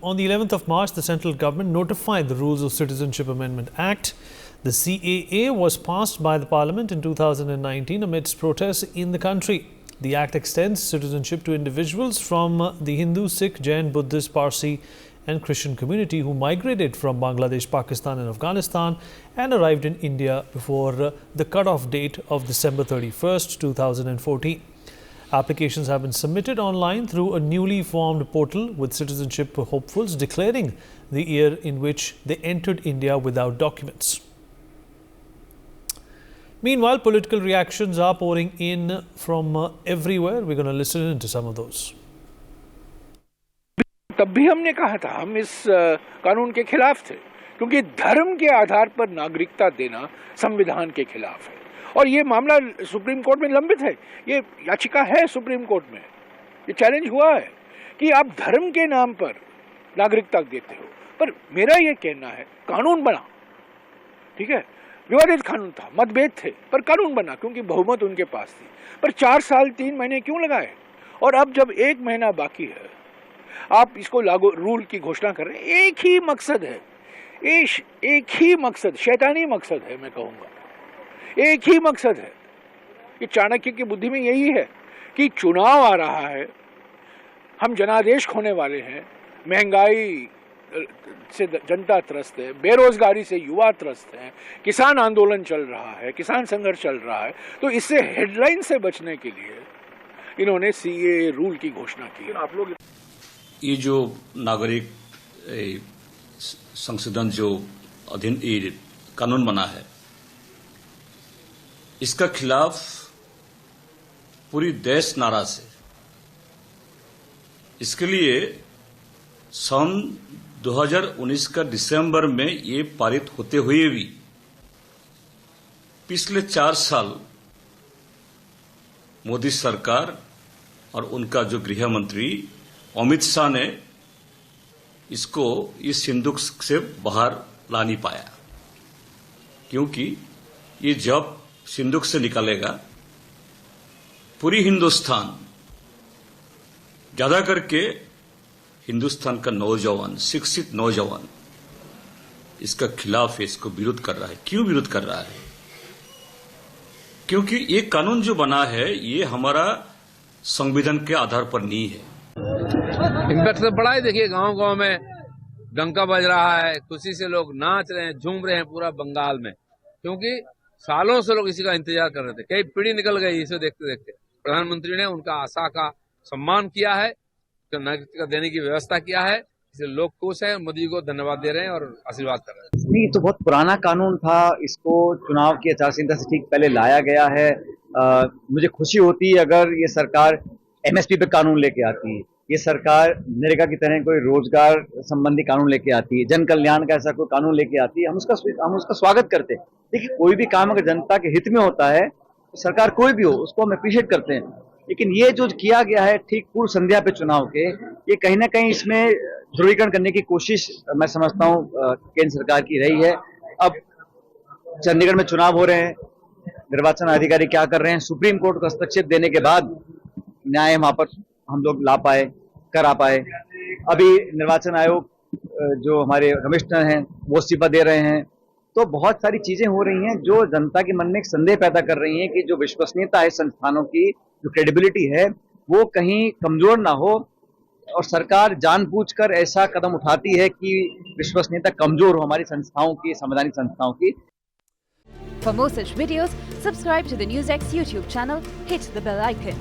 On the 11th of March, the central government notified the Rules of Citizenship Amendment Act. The CAA was passed by the Parliament in 2019 amidst protests in the country. The Act extends citizenship to individuals from the Hindu, Sikh, Jain, Buddhist, Parsi and Christian community who migrated from Bangladesh, Pakistan and Afghanistan and arrived in India before the cut-off date of December 31st, 2014. Applications have been submitted online through a newly formed portal with citizenship hopefuls declaring the year in which they entered India without documents. Meanwhile, political reactions are pouring in from everywhere. We're going to listen into some of those. तब भी हमने कहा था हम इस कानून के खिलाफ थे क्योंकि धर्म के आधार पर नागरिकता देना संविधान के खिलाफ है और ये मामला सुप्रीम कोर्ट में लंबित है। ये याचिका है सुप्रीम कोर्ट में, ये चैलेंज हुआ है कि आप धर्म के नाम पर नागरिकता देते हो। पर मेरा ये कहना है कानून बना, ठीक है, विवादित कानून था, मतभेद थे, पर कानून बना क्योंकि बहुमत उनके पास थी। पर 4 साल 3 महीने क्यों लगाए? और अब जब 1 महीना बाकी है आप इसको लागू रूल की घोषणा कर रहे हैं। एक ही मकसद है, एक ही मकसद, शैतानी मकसद है, मैं कहूँगा एक ही मकसद है। ये चाणक्य की बुद्धि में यही है कि चुनाव आ रहा है, हम जनादेश खोने वाले हैं, महंगाई से जनता त्रस्त है, बेरोजगारी से युवा त्रस्त है, किसान आंदोलन चल रहा है, किसान संघर्ष चल रहा है, तो इससे हेडलाइन से बचने के लिए इन्होंने सीए रूल की घोषणा की। आप लोग ये जो नागरिक संशोधन जो कानून बना है, इसका खिलाफ पूरी देश नाराज है। इसके लिए सन 2019 का दिसंबर में ये पारित होते हुए भी पिछले 4 साल मोदी सरकार और उनका जो गृह मंत्री अमित शाह ने इसको इस सिंदूक से बाहर ला नहीं पाया, क्योंकि ये जब सिंदूक से निकलेगा पूरी हिंदुस्तान, ज्यादा करके हिंदुस्तान का नौजवान, शिक्षित नौजवान इसका खिलाफ है, इसको विरोध कर रहा है। क्यों विरोध कर रहा है? क्योंकि ये कानून जो बना है ये हमारा संविधान के आधार पर नहीं है। इम्पैक्ट तो बड़ा ही देखिए, गांव-गांव में डंका बज रहा है, खुशी से लोग नाच रहे हैं, झूम रहे हैं पूरा बंगाल में, क्योंकि सालों से लोग इसी का इंतजार कर रहे थे। कई पीढ़ी निकल गई इसे देखते देखते। प्रधानमंत्री ने उनका आशा का सम्मान किया है, तो नागरिकता देने की व्यवस्था किया है, इसलिए लोग खुश हैं, मोदी को धन्यवाद दे रहे हैं और आशीर्वाद कर रहे हैं। नहीं, तो बहुत पुराना कानून था, इसको चुनाव की आचार संहिता से ठीक पहले लाया गया है। मुझे खुशी होती है अगर ये सरकार एमएसपी पे कानून लेके आती है, ये सरकार नरेगा की तरह कोई रोजगार संबंधी कानून लेके आती है, जन कल्याण का ऐसा कोई कानून लेके आती है, हम उसका स्वागत करते हैं। देखिए, कोई भी काम अगर जनता के हित में होता है, तो सरकार कोई भी हो उसको हम अप्रिशिएट करते हैं। लेकिन ये जो किया गया है ठीक पूर्व संध्या पे चुनाव के, ये कहीं ना कहीं इसमें ध्रुवीकरण करने की कोशिश मैं समझता हूँ केंद्र सरकार की रही है। अब चंडीगढ़ में चुनाव हो रहे हैं, निर्वाचन अधिकारी क्या कर रहे हैं, सुप्रीम कोर्ट को हस्तक्षेप देने के बाद न्याय वहां पर हम लोग करा पाए। अभी निर्वाचन आयोग जो हमारे कमिश्नर हैं वो इस्तीफा दे रहे हैं। तो बहुत सारी चीजें हो रही हैं जो जनता के मन में एक संदेह पैदा कर रही हैं कि जो विश्वसनीयता है संस्थानों की, जो क्रेडिबिलिटी है, वो कहीं कमजोर ना हो, और सरकार जानबूझकर ऐसा कदम उठाती है कि विश्वसनीयता कमजोर हो हमारी संस्थाओं की, संवैधानिक संस्थाओं की। For more such videos, subscribe to the NewsX YouTube channel, hit the bell icon.